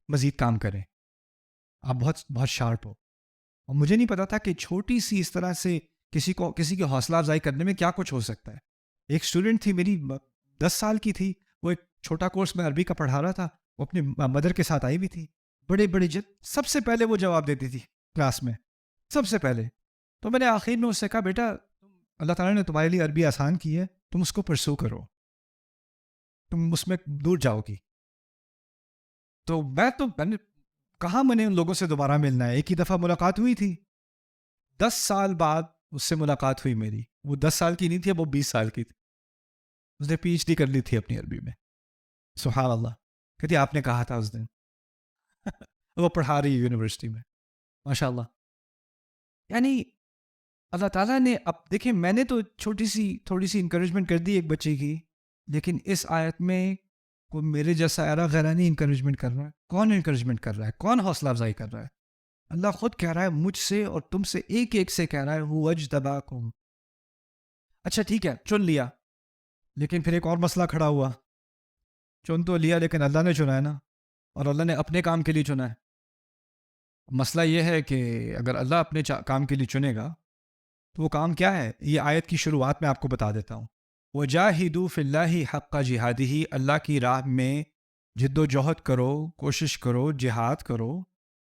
مزید کام کریں, آپ بہت بہت شارپ ہو, اور مجھے نہیں پتا تھا کہ چھوٹی سی اس طرح سے کسی کی حوصلہ افزائی کرنے میں کیا کچھ ہو سکتا ہے. ایک اسٹوڈنٹ تھی میری, 10 سال کی تھی, وہ ایک چھوٹا کورس میں عربی کا پڑھا رہا تھا, وہ اپنی مدر کے ساتھ آئی ہوئی تھی, بڑے سب سے پہلے وہ جواب دیتی تھی کلاس میں, سب سے پہلے. تو میں نے آخر میں اس سے کہا بیٹا اللہ تعالیٰ نے تمہارے لیے عربی آسان کی ہے, تم اس کو پرسو کرو, تم اس میں دور جاؤ گی. تو میں نے کہا میں نے ان لوگوں سے دوبارہ ملنا ہے, ایک ہی دفعہ ملاقات ہوئی تھی, 10 سال بعد اس سے ملاقات ہوئی میری. وہ 10 سال کی نہیں تھی, اب وہ 20 سال کی تھی, اس نے PhD کر لی تھی اپنی عربی میں. سبحان اللہ. کہتی آپ نے کہا تھا اس دن وہ پڑھا رہی ہے یونیورسٹی میں, ماشاء اللہ. یعنی اللہ تعالیٰ نے, اب دیکھیں میں نے تو تھوڑی سی انکریجمنٹ کر دی ایک بچے کی, لیکن اس آیت میں کوئی میرے جیسا ایرا غیرہ نہیں انکریجمنٹ کر رہا ہے. کون انکریجمنٹ کر رہا ہے؟ کون حوصلہ افزائی کر رہا ہے؟ اللہ خود کہہ رہا ہے مجھ سے اور تم سے, ایک سے کہہ رہا ہے هو اجتباکم. اچھا ٹھیک ہے چن لیا, لیکن پھر ایک اور مسئلہ کھڑا ہوا. چن تو لیا لیکن اللہ نے چنا ہے نا, اور اللہ نے اپنے کام کے لیے چنا ہے. مسئلہ یہ ہے کہ اگر اللہ اپنے کام کے لیے چنے گا تو وہ کام کیا ہے؟ یہ آیت کی شروعات میں آپ کو بتا دیتا ہوں. وَجَاهِدُوا فِي اللَّهِ حَقَّ جِهَادِهِ, اللہ کی راہ میں جد و جہد کرو, کوشش کرو, جہاد کرو,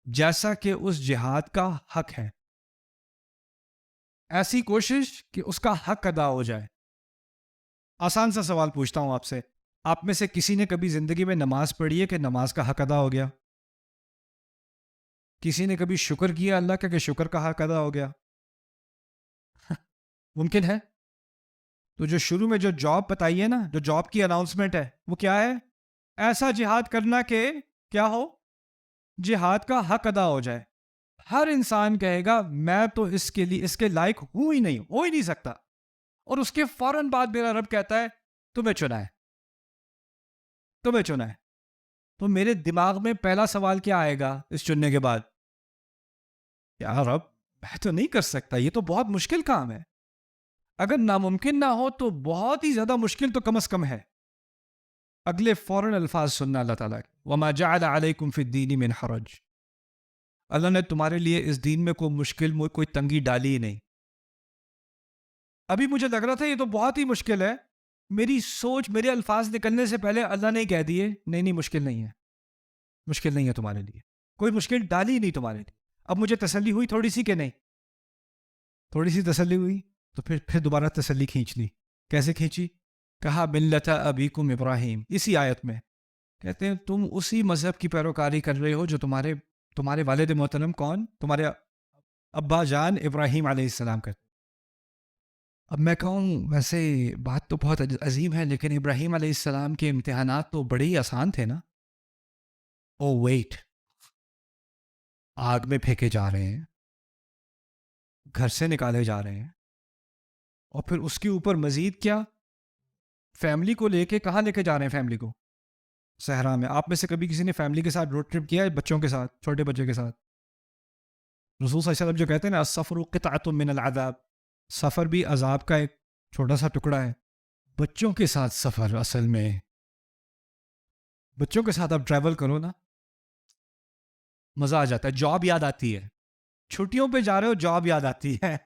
جیسا کہ اس جہاد کا حق ہے. ایسی کوشش کہ اس کا حق ادا ہو جائے. آسان سا سوال پوچھتا ہوں آپ سے, آپ میں سے کسی نے کبھی زندگی میں نماز پڑھی ہے کہ نماز کا حق ادا ہو گیا؟ کسی نے کبھی شکر کیا اللہ کا کہ شکر کا حق ادا ہو گیا؟ ممکن ہے؟ تو جو شروع میں جو جاب بتائی ہے نا, جو جاب کی اناؤنسمنٹ ہے, وہ کیا ہے؟ ایسا جہاد کرنا کہ کیا ہو؟ جہاد کا حق ادا ہو جائے. ہر انسان کہے گا میں تو اس کے لائق ہوں ہی نہیں, ہو ہی نہیں سکتا, اور اس کے فوراً بعد میرا رب کہتا ہے تمہیں چنا ہے, تمہیں چنا ہے. تو میرے دماغ میں پہلا سوال کیا آئے گا اس چننے کے بعد؟ یا رب میں تو نہیں کر سکتا, یہ تو بہت مشکل کام ہے. اگر ناممکن نہ ہو تو بہت ہی زیادہ مشکل تو کم از کم ہے. اگلے فوراً الفاظ سننا اللہ تعالیٰ کے, وَمَا جَعَلَ عَلَيْكُمْ فِي الدِّينِ مِنْ حَرَجٍ, اللہ نے تمہارے لیے اس دین میں کوئی مشکل, کوئی تنگی ڈالی ہی نہیں. ابھی مجھے لگ رہا تھا یہ تو بہت ہی مشکل ہے, میری سوچ, میرے الفاظ نکلنے سے پہلے اللہ نے کہہ دیے نہیں مشکل نہیں ہے, مشکل نہیں ہے تمہارے لیے, کوئی مشکل ڈالی ہی نہیں تمہارے لیے. اب مجھے تسلی ہوئی تھوڑی سی کہ نہیں؟ تھوڑی سی تسلی ہوئی تو پھر دوبارہ تسلی کھینچ لی. کیسے کھینچی؟ کہا ملت ابیکم ابراہیم. اسی آیت میں کہتے ہیں تم اسی مذہب کی پیروکاری کر رہے ہو جو تمہارے والد محترم کون؟ تمہارے ابا جان ابراہیم علیہ السلام کرتے. اب میں کہوں ویسے بات تو بہت عظیم ہے، لیکن ابراہیم علیہ السلام کے امتحانات تو بڑے ہی آسان تھے نا. او ویٹ، آگ میں پھینکے جا رہے ہیں، گھر سے نکالے جا رہے ہیں، اور پھر اس کے اوپر مزید کیا؟ فیملی کو لے کے کہاں لے کے جا رہے ہیں؟ فیملی کو صحرا میں. آپ میں سے کبھی کسی نے فیملی کے ساتھ روڈ ٹرپ کیا ہے؟ بچوں کے ساتھ، چھوٹے بچے کے ساتھ؟ رسول صلی اللہ علیہ وسلم جو کہتے ہیں نا السفر قطعۃ من العذاب، سفر بھی عذاب کا ایک چھوٹا سا ٹکڑا ہے. بچوں کے ساتھ سفر، اصل میں بچوں کے ساتھ آپ ٹریول کرو نا، مزہ آ جاتا ہے. جاب یاد آتی ہے، چھٹیوں پہ جا رہے ہو جاب یاد آتی ہے.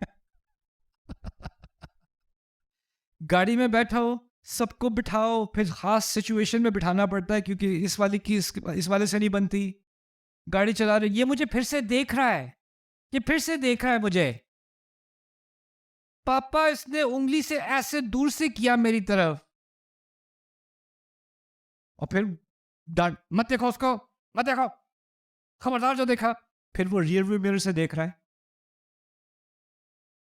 گاڑی میں بیٹھا ہو، سب کو بٹھاؤ، پھر خاص سچویشن میں بٹھانا پڑتا ہے کیونکہ اس والی کی اس والے سے نہیں بنتی. گاڑی چلا رہے، یہ مجھے پھر سے دیکھ رہا ہے، یہ پھر سے دیکھ رہا ہے مجھے، پاپا اس نے انگلی سے ایسے دور سے کیا میری طرف، اور پھر ڈانٹ مت دیکھو اس کو، مت دیکھو، خبردار جو دیکھا. پھر وہ ریئر ویو میرر سے دیکھ رہا ہے.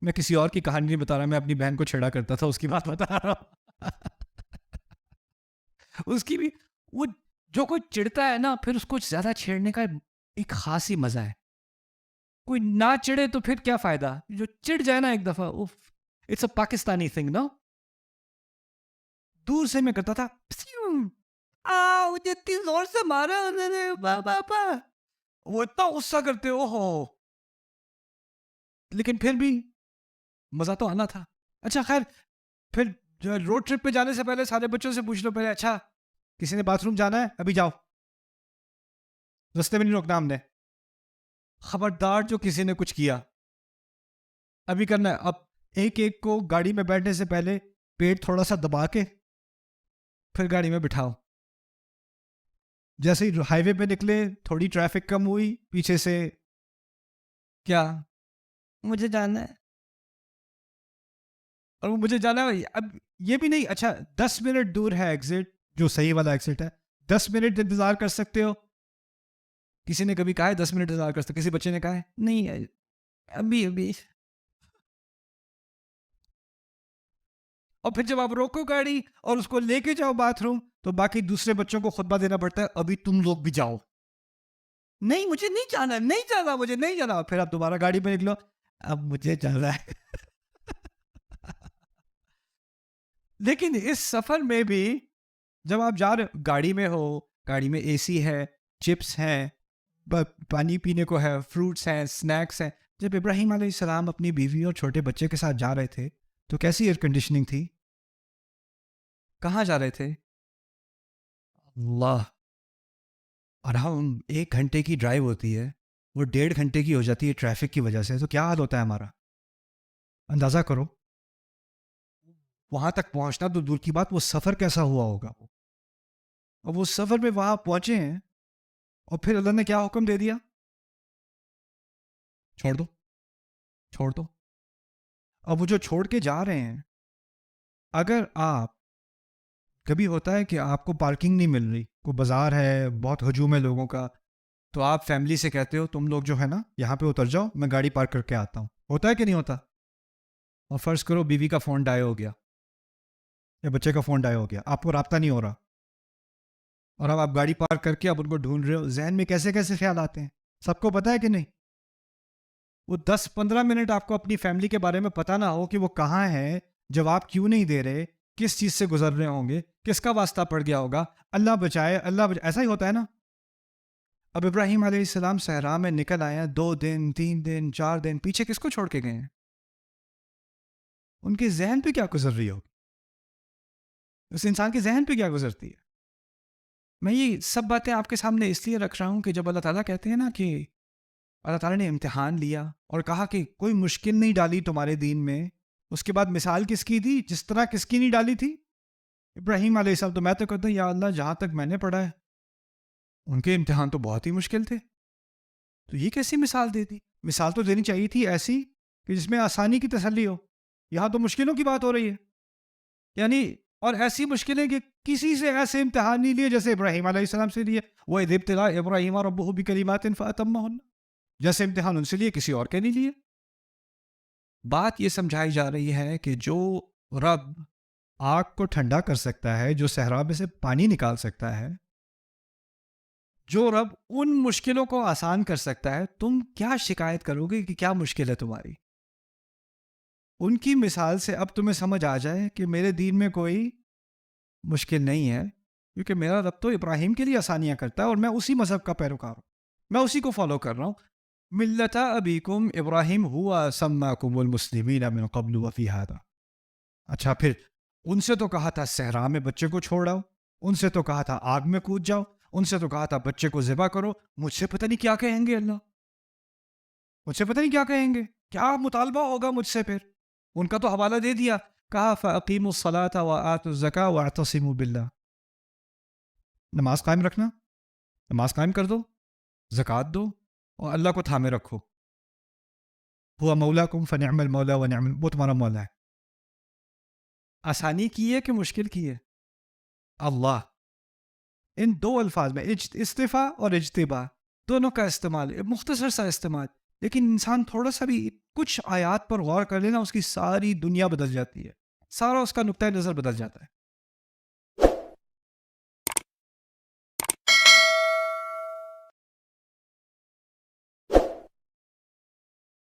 میں کسی اور کی کہانی نہیں بتا رہا، میں اپنی بہن کو چھیڑا کرتا تھا اس کی بات بتا رہا ہوں. اس کی بھی وہ جو کوئی چڑھتا ہے نا، پھر اس کو زیادہ چھیڑنے کا ایک خاص ہی مزہ ہے. کوئی نہ چڑھے تو پھر کیا فائدہ، جو چڑھ جائے نا ایک دفعہ، اٹس اے پاکستانی تھنگ نا. دور سے میں کرتا تھا، اتنی زور سے مارا پاپا، وہ اتنا غصہ کرتے ہو، لیکن پھر بھی مزہ تو آنا تھا. اچھا خیر، پھر جو روڈ ٹرپ پہ جانے سے پہلے سارے بچوں سے پوچھ لو پہلے، اچھا کسی نے باتھ روم جانا ہے؟ ابھی جاؤ، رستے میں نہیں روکنا ہم نے. خبردار جو کسی نے کچھ کیا ابھی کرنا ہے. اب ایک ایک کو گاڑی میں بیٹھنے سے پہلے پیٹ تھوڑا سا دبا کے پھر گاڑی میں بٹھاؤ. جیسے ہی ہائی وے پہ نکلے، تھوڑی ٹریفک کم ہوئی، پیچھے سے کیا مجھے جانا ہے، اور وہ مجھے جانا ہے. اب یہ بھی نہیں، اچھا 10 منٹ دور ہے ایگزٹ، جو صحیح والا ایگزٹ ہے، 10 منٹ انتظار کر سکتے ہو؟ کسی نے کبھی کہا ہے 10 منٹ انتظار کر سکتے؟ کسی بچے نے کہا ہے نہیں ابھی. اور پھر جب آپ روکو گاڑی اور اس کو لے کے جاؤ باتھ روم، تو باقی دوسرے بچوں کو خطبہ دینا پڑتا ہے، ابھی تم لوگ بھی جاؤ. نہیں مجھے نہیں جانا، نہیں جانا، مجھے نہیں جانا. پھر آپ دوبارہ گاڑی پہ نکلو، اب مجھے جانا ہے. لیکن اس سفر میں بھی جب آپ جا رہے گاڑی میں ہو، گاڑی میں اے سی ہے، چپس ہیں، پانی پینے کو ہے، فروٹس ہیں، سنیکس ہیں. جب ابراہیم علیہ السلام اپنی بیوی اور چھوٹے بچے کے ساتھ جا رہے تھے تو کیسی ایئر کنڈیشننگ تھی؟ کہاں جا رہے تھے؟ اللہ، اراؤنڈ 1 گھنٹے کی ڈرائیو ہوتی ہے، وہ 1.5 گھنٹے کی ہو جاتی ہے ٹریفک کی وجہ سے. تو کیا حال ہوتا ہے ہمارا، اندازہ کرو. وہاں تک پہنچنا تو دور کی بات، وہ سفر کیسا ہوا ہوگا. اور وہ سفر میں وہاں پہنچے ہیں، اور پھر اللہ نے کیا حکم دے دیا؟ چھوڑ دو، چھوڑ دو. اب وہ جو چھوڑ کے جا رہے ہیں، اگر آپ کبھی ہوتا ہے کہ آپ کو پارکنگ نہیں مل رہی، کوئی بازار ہے، بہت ہجوم ہے لوگوں کا، تو آپ فیملی سے کہتے ہو تم لوگ جو ہے نا یہاں پہ اتر جاؤ، میں گاڑی پارک کر کے آتا ہوں. ہوتا ہے کہ نہیں ہوتا؟ اور فرض کرو بیوی کا فون ڈائی ہو گیا یا بچے کا فون ڈائی ہو گیا، آپ کو رابطہ نہیں ہو رہا، اور اب آپ گاڑی پارک کر کے اب ان کو ڈھونڈ رہے ہو. ذہن میں کیسے کیسے خیال آتے ہیں، سب کو پتہ ہے کہ نہیں؟ وہ 10-15 منٹ آپ کو اپنی فیملی کے بارے میں پتہ نہ ہو کہ وہ کہاں ہے، جواب کیوں نہیں دے رہے، کس چیز سے گزر رہے ہوں گے، کس کا واسطہ پڑ گیا ہوگا، اللہ بچائے اللہ بچائے. ایسا ہی ہوتا ہے نا. اب ابراہیم علیہ السلام صحرا میں نکل آئے ہیں، 2 دن 3 دن 4 دن، پیچھے کس کو چھوڑ کے گئے ہیں؟ ان کے ذہن پہ کیا گزر رہی ہوگی، اس انسان کے ذہن پہ کیا گزرتی ہے. میں یہ سب باتیں آپ کے سامنے اس لیے رکھ رہا ہوں کہ جب اللہ تعالیٰ کہتے ہیں نا کہ اللہ تعالیٰ نے امتحان لیا اور کہا کہ کوئی مشکل نہیں ڈالی تمہارے دین میں، اس کے بعد مثال کس کی دی، جس طرح کس کی نہیں ڈالی تھی؟ ابراہیم علیہ السلام. تو میں تو کہتا ہوں یا اللہ، جہاں تک میں نے پڑھا ہے ان کے امتحان تو بہت ہی مشکل تھے. تو یہ کیسی مثال دے دی؟ مثال تو دینی چاہیے تھی ایسی کہ جس میں آسانی کی تسلی ہو. یہاں تو مشکلوں کی بات ہو رہی ہے. یعنی اور ایسی مشکلیں کہ کسی سے ایسے امتحان نہیں لیے جیسے ابراہیم علیہ السلام سے لیے. وَإِذِ ابْتَلَىٰ إِبْرَاهِيمَ رَبُّهُ بِكَلِمَاتٍ فَأَتَمَّهُنَّ. جیسے امتحان ان سے لیے کسی اور کے نہیں لیے. بات یہ سمجھائی جا رہی ہے کہ جو رب آگ کو ٹھنڈا کر سکتا ہے، جو صحرا میں سے پانی نکال سکتا ہے، جو رب ان مشکلوں کو آسان کر سکتا ہے، تم کیا شکایت کرو گے کہ کیا مشکل ہے تمہاری؟ ان کی مثال سے اب تمہیں سمجھ آ جائے کہ میرے دین میں کوئی مشکل نہیں ہے، کیونکہ میرا رب تو ابراہیم کے لیے آسانیاں کرتا ہے اور میں اسی مذہب کا پیروکار ہوں، میں اسی کو فالو کر رہا ہوں. ملت ابیکم ابراہیم ہوا سماکم المسلمین من قبل وفی ھذا. اچھا پھر ان سے تو کہا تھا صحرا میں بچے کو چھوڑ آؤ، ان سے تو کہا تھا آگ میں کود جاؤ، ان سے تو کہا تھا بچے کو ذبح کرو. مجھ سے پتہ نہیں کیا کہیں گے اللہ، مجھ سے پتہ نہیں کیا کہیں گے، کیا مطالبہ ہوگا مجھ سے. پھر ان کا تو حوالہ دے دیا، کہا فَأَقِیمُوا الصَّلَاةَ وَآتُوا الزَّکَاةَ وَاعْتَصِمُوا بِاللَّهِ. نماز قائم رکھنا، نماز قائم کر دو، زکوٰۃ دو اور اللہ کو تھامے رکھو. ہوا مولاکم فنعم المولا ونعم، وہ تمہارا مولا ہے. آسانی کی ہے کہ مشکل کی ہے؟ اللہ. ان دو الفاظ میں استفا اور اجتبا دونوں کا استعمال، مختصر سا استعمال، لیکن انسان تھوڑا سا بھی کچھ آیات پر غور کر لینا، اس کی ساری دنیا بدل جاتی ہے، سارا اس کا نقطۂ نظر بدل جاتا ہے.